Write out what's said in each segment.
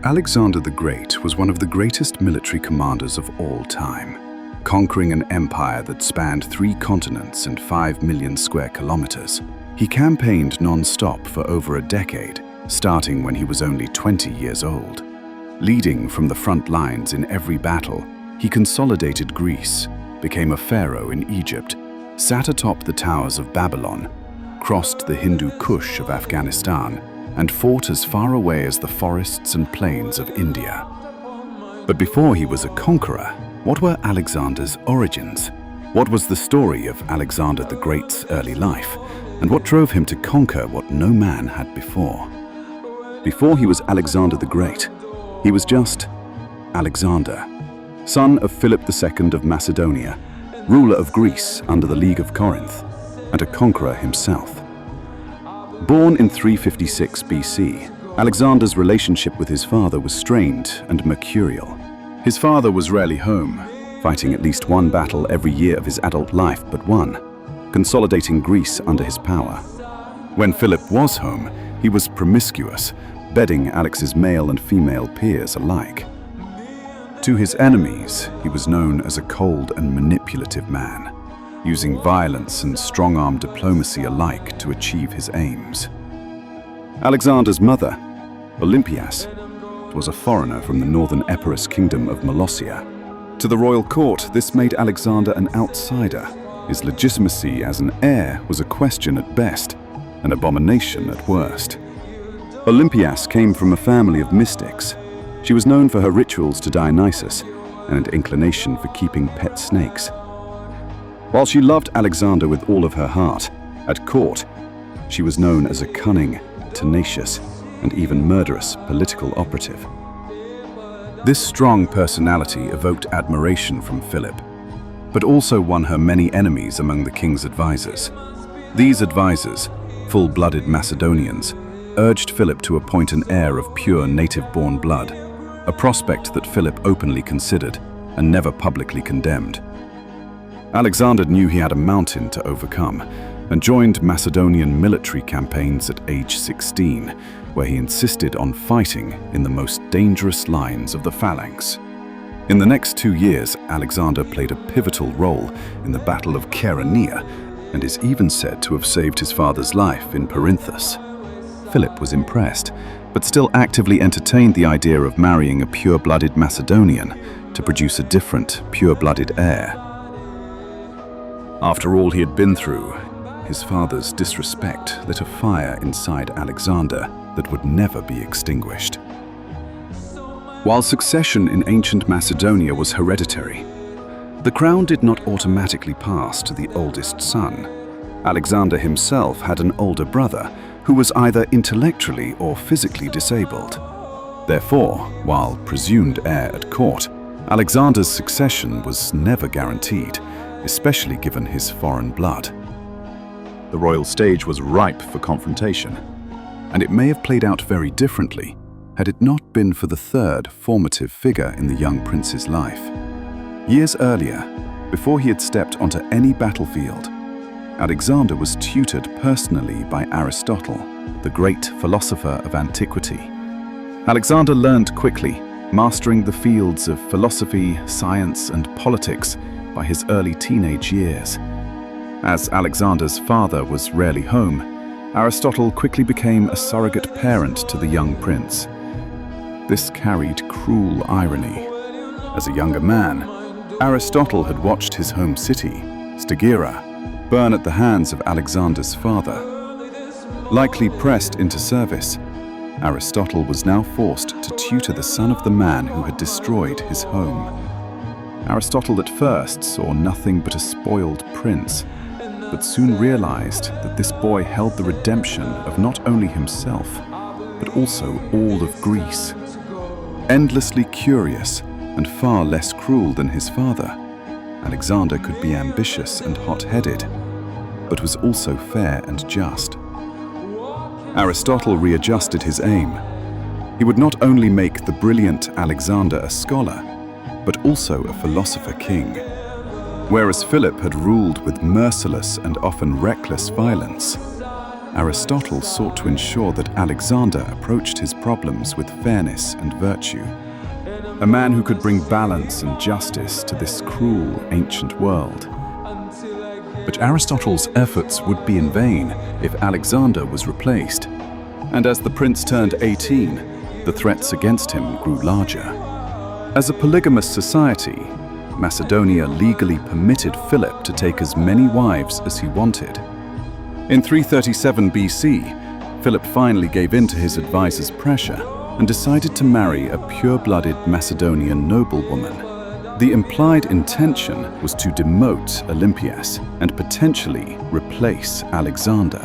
Alexander the Great was one of the greatest military commanders of all time, conquering an empire that spanned 3 continents and 5 million square kilometers. He campaigned non-stop for over a decade, starting when he was only 20 years old. Leading from the front lines in every battle, he consolidated Greece, became a pharaoh in Egypt, sat atop the towers of Babylon, crossed the Hindu Kush of Afghanistan, and fought as far away as the forests and plains of India. But before he was a conqueror, what were Alexander's origins? What was the story of Alexander the Great's early life? And what drove him to conquer what no man had before? Before he was Alexander the Great, he was just Alexander, son of Philip II of Macedonia, ruler of Greece under the League of Corinth, and a conqueror himself. Born in 356 BC, Alexander's relationship with his father was strained and mercurial. His father was rarely home, fighting at least one battle every year of his adult life but one, consolidating Greece under his power. When Philip was home, he was promiscuous, bedding Alex's male and female peers alike. To his enemies, he was known as a cold and manipulative man, using violence and strong-arm diplomacy alike to achieve his aims. Alexander's mother, Olympias, was a foreigner from the northern Epirus kingdom of Molossia. To the royal court, this made Alexander an outsider. His legitimacy as an heir was a question at best, an abomination at worst. Olympias came from a family of mystics. She was known for her rituals to Dionysus and an inclination for keeping pet snakes. While she loved Alexander with all of her heart, at court, she was known as a cunning, tenacious, and even murderous political operative. This strong personality evoked admiration from Philip, but also won her many enemies among the king's advisors. These advisors, full-blooded Macedonians, urged Philip to appoint an heir of pure native-born blood, a prospect that Philip openly considered and never publicly condemned. Alexander knew he had a mountain to overcome and joined Macedonian military campaigns at age 16, where he insisted on fighting in the most dangerous lines of the phalanx. In the next 2 years, Alexander played a pivotal role in the Battle of Chaeronea and is even said to have saved his father's life in Perinthus. Philip was impressed, but still actively entertained the idea of marrying a pure-blooded Macedonian to produce a different, pure-blooded heir. After all he had been through, his father's disrespect lit a fire inside Alexander that would never be extinguished. While succession in ancient Macedonia was hereditary, the crown did not automatically pass to the oldest son. Alexander himself had an older brother who was either intellectually or physically disabled. Therefore, while presumed heir at court, Alexander's succession was never guaranteed, especially given his foreign blood. The royal stage was ripe for confrontation, and it may have played out very differently had it not been for the third formative figure in the young prince's life. Years earlier, before he had stepped onto any battlefield, Alexander was tutored personally by Aristotle, the great philosopher of antiquity. Alexander learned quickly, mastering the fields of philosophy, science, and politics by his early teenage years. As Alexander's father was rarely home, Aristotle quickly became a surrogate parent to the young prince. This carried cruel irony. As a younger man, Aristotle had watched his home city, Stagira, burn at the hands of Alexander's father. Likely pressed into service, Aristotle was now forced to tutor the son of the man who had destroyed his home. Aristotle at first saw nothing but a spoiled prince, but soon realized that this boy held the redemption of not only himself, but also all of Greece. Endlessly curious and far less cruel than his father, Alexander could be ambitious and hot-headed, but was also fair and just. Aristotle readjusted his aim. He would not only make the brilliant Alexander a scholar, but also a philosopher king. Whereas Philip had ruled with merciless and often reckless violence, Aristotle sought to ensure that Alexander approached his problems with fairness and virtue. A man who could bring balance and justice to this cruel, ancient world. But Aristotle's efforts would be in vain if Alexander was replaced. And as the prince turned 18, the threats against him grew larger. As a polygamous society, Macedonia legally permitted Philip to take as many wives as he wanted. In 337 BC, Philip finally gave in to his advisor's pressure and decided to marry a pure-blooded Macedonian noblewoman. The implied intention was to demote Olympias and potentially replace Alexander.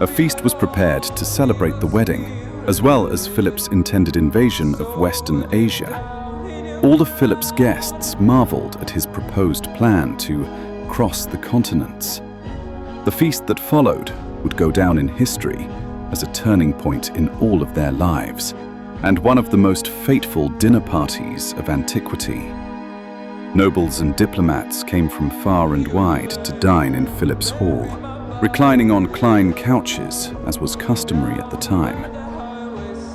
A feast was prepared to celebrate the wedding, as well as Philip's intended invasion of Western Asia. All of Philip's guests marveled at his proposed plan to cross the continents. The feast that followed would go down in history as a turning point in all of their lives, and one of the most fateful dinner parties of antiquity. Nobles and diplomats came from far and wide to dine in Philip's hall, reclining on Klein couches, as was customary at the time.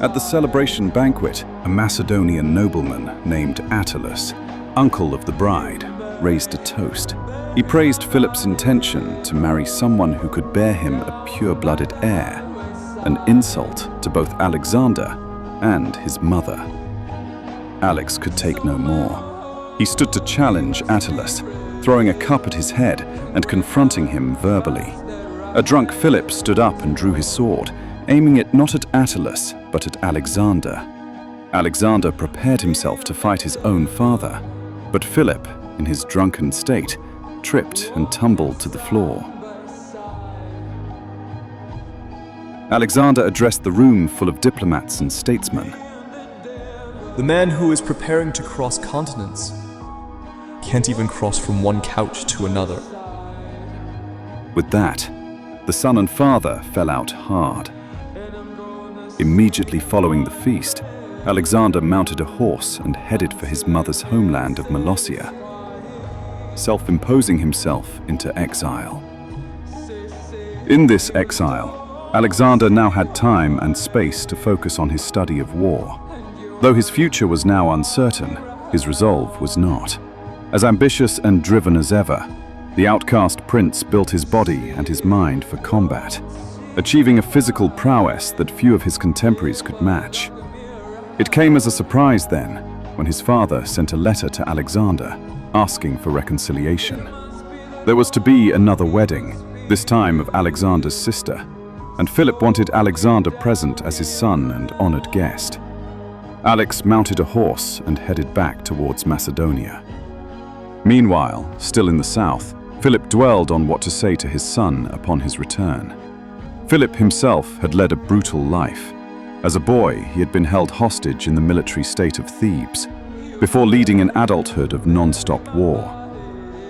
At the celebration banquet, a Macedonian nobleman named Attalus, uncle of the bride, raised a toast. He praised Philip's intention to marry someone who could bear him a pure-blooded heir, an insult to both Alexander and his mother. Alex could take no more. He stood to challenge Attalus, throwing a cup at his head and confronting him verbally. A drunk Philip stood up and drew his sword, aiming it not at Attalus, but at Alexander. Alexander prepared himself to fight his own father, but Philip, in his drunken state, tripped and tumbled to the floor. Alexander addressed the room full of diplomats and statesmen. The man who is preparing to cross continents can't even cross from one couch to another. With that, the son and father fell out hard. Immediately following the feast, Alexander mounted a horse and headed for his mother's homeland of Molossia, self-imposing himself into exile. In this exile, Alexander now had time and space to focus on his study of war. Though his future was now uncertain, his resolve was not. As ambitious and driven as ever, the outcast prince built his body and his mind for combat, achieving a physical prowess that few of his contemporaries could match. It came as a surprise then, when his father sent a letter to Alexander, asking for reconciliation. There was to be another wedding, this time of Alexander's sister, and Philip wanted Alexander present as his son and honored guest. Alex mounted a horse and headed back towards Macedonia. Meanwhile, still in the south, Philip dwelled on what to say to his son upon his return. Philip himself had led a brutal life. As a boy, he had been held hostage in the military state of Thebes, before leading an adulthood of non-stop war.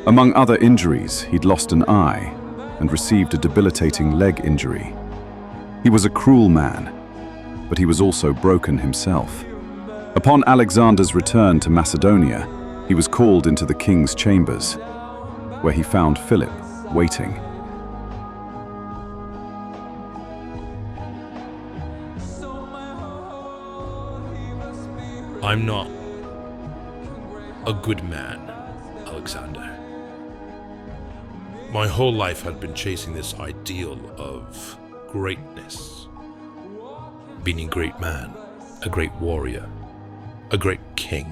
Among other injuries, he'd lost an eye and received a debilitating leg injury. He was a cruel man, but he was also broken himself. Upon Alexander's return to Macedonia, he was called into the king's chambers, where he found Philip waiting. I'm not a good man, Alexander. My whole life had been chasing this ideal of greatness. Being a great man, a great warrior, a great king.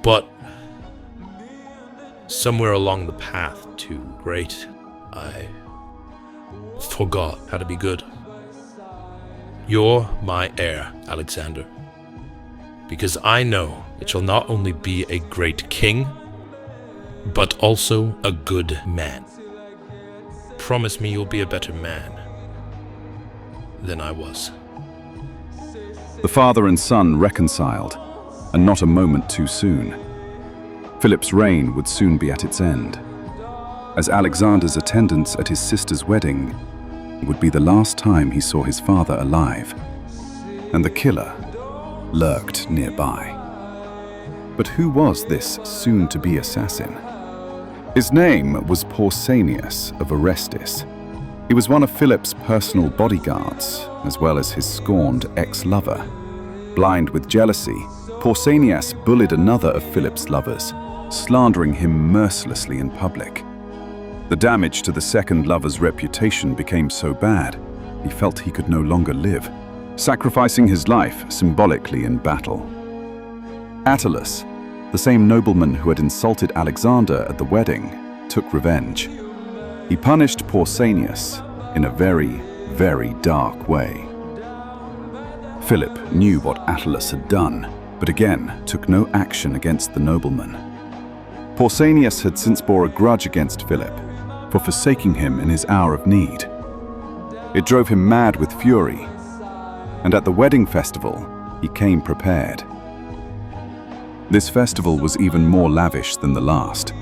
But somewhere along the path to great, I forgot how to be good. You're my heir, Alexander, because I know that you'll not only be a great king, but also a good man. Promise me you'll be a better man than I was. The father and son reconciled, and not a moment too soon. Philip's reign would soon be at its end, as Alexander's attendance at his sister's wedding would be the last time he saw his father alive, and the killer lurked nearby. But who was this soon-to-be assassin? His name was Pausanias of Orestis. He was one of Philip's personal bodyguards, as well as his scorned ex-lover. Blind with jealousy, Pausanias bullied another of Philip's lovers, slandering him mercilessly in public. The damage to the second lover's reputation became so bad, he felt he could no longer live, sacrificing his life symbolically in battle. Attalus, the same nobleman who had insulted Alexander at the wedding, took revenge. He punished Pausanias in a very, very dark way. Philip knew what Attalus had done, but again took no action against the nobleman. Pausanias had since bore a grudge against Philip for forsaking him in his hour of need. It drove him mad with fury, and at the wedding festival, he came prepared. This festival was even more lavish than the last.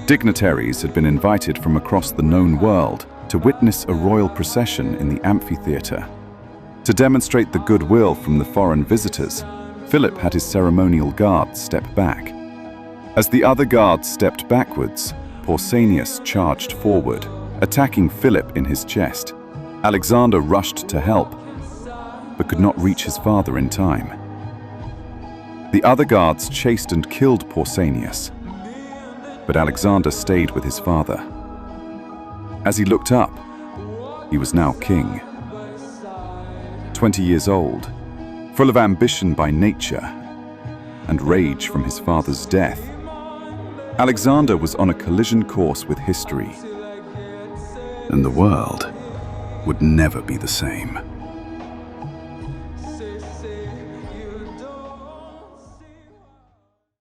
Dignitaries had been invited from across the known world to witness a royal procession in the amphitheater. To demonstrate the goodwill from the foreign visitors, Philip had his ceremonial guards step back. As the other guards stepped backwards, Pausanias charged forward, attacking Philip in his chest. Alexander rushed to help, but could not reach his father in time. The other guards chased and killed Pausanias, but Alexander stayed with his father. As he looked up, he was now king. 20 years old, full of ambition by nature and rage from his father's death, Alexander was on a collision course with history, and the world would never be the same.